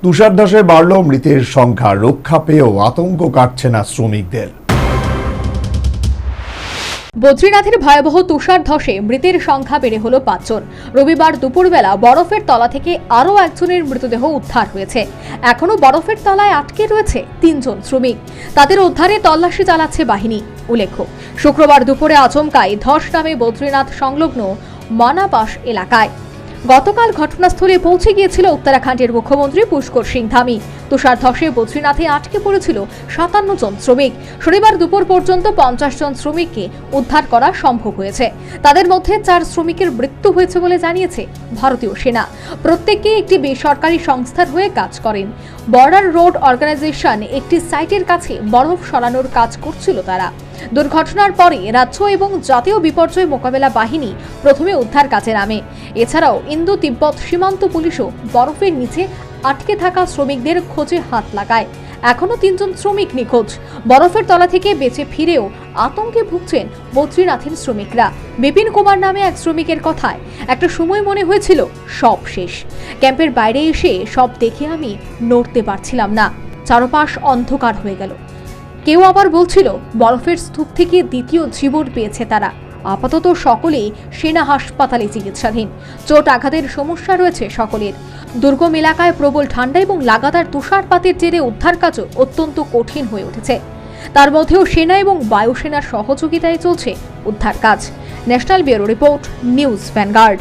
তুষারধসে বাড়ল মৃতের সংখ্যা, রক্ষা পেয়েও আতঙ্ক কাটছে না শ্রমিকদের। বদ্রীনাথের ভয়াবহ তুষার ধসে মৃতের সংখ্যা বেড়ে হলো 5 জন। রবিবার দুপুরবেলা বরফের তলা থেকে আরও একজনের মৃতদেহ উদ্ধার হয়েছে। এখনো বরফের তলায় আটকে রয়েছে 3 জন শ্রমিক। তাদের উদ্ধারে তল্লাশি চালাচ্ছে বাহিনী। উল্লেখ্য, শুক্রবার দুপুরে আচমকাই ধস নামে বদ্রীনাথ সংলগ্ন মানাপাস এলাকায়। গতকাল ঘটনাস্থলে পৌঁছে গিয়েছিল উত্তরাখণ্ডের মুখ্যমন্ত্রী পুষ্কর সিং ধামি। তুষার ধসে বদ্রীনাথে আটকে পড়েছিল 57 জন শ্রমিক। শনিবার দুপুর পর্যন্ত 50 জন শ্রমিককে উদ্ধার করা সম্ভব হয়েছে। তাদের মধ্যে 4 শ্রমিকের মৃত্যু হয়েছে বলে জানিয়েছে ভারতীয় সেনা। প্রত্যেককে একটি বেসরকারি সংস্থার হয়ে কাজ করেন। বর্ডার রোড অর্গানাইজেশন একটি সাইটের কাছে বরফ সরানোর কাজ করছিল তারা। দুর্ঘটনার পরে রাজ্য এবং জাতীয় বিপর্যয় মোকাবেলা বাহিনী প্রথমে উদ্ধার কাজে নামে। এছাড়াও ইন্দো তিব্বত সীমান্ত পুলিশও বরফের নিচে আটকে থাকা শ্রমিকদের খোঁজে হাত লাগায়। এখনো 3 জন শ্রমিক নিখোঁজ। বরফের তলা থেকে বেঁচে ফিরেও আতঙ্কে ভুগছেন বদ্রীনাথের শ্রমিকরা। বিপিন কুমার নামে এক শ্রমিকের কথায়, একটা সময় মনে হয়েছিল সব শেষ। ক্যাম্পের বাইরে এসে সব দেখে আমি নড়তে পারছিলাম না, চারপাশ অন্ধকার হয়ে গেল। কেউ আবার বলছিল বরফের স্তূপ থেকে দ্বিতীয় জীবন পেয়েছে তারা। আপাতত সকলেই সেনা হাসপাতালে চিকিৎসাধীন। চোট আঘাতের সমস্যা রয়েছে সকলের। দুর্গম এলাকায় প্রবল ঠান্ডা এবং লাগাতার তুষারপাতের জেরে উদ্ধার কাজও অত্যন্ত কঠিন হয়ে উঠেছে। তার মধ্যেও সেনা এবং বায়ুসেনার সহযোগিতায় চলছে উদ্ধার কাজ। National bureau report, news vanguard.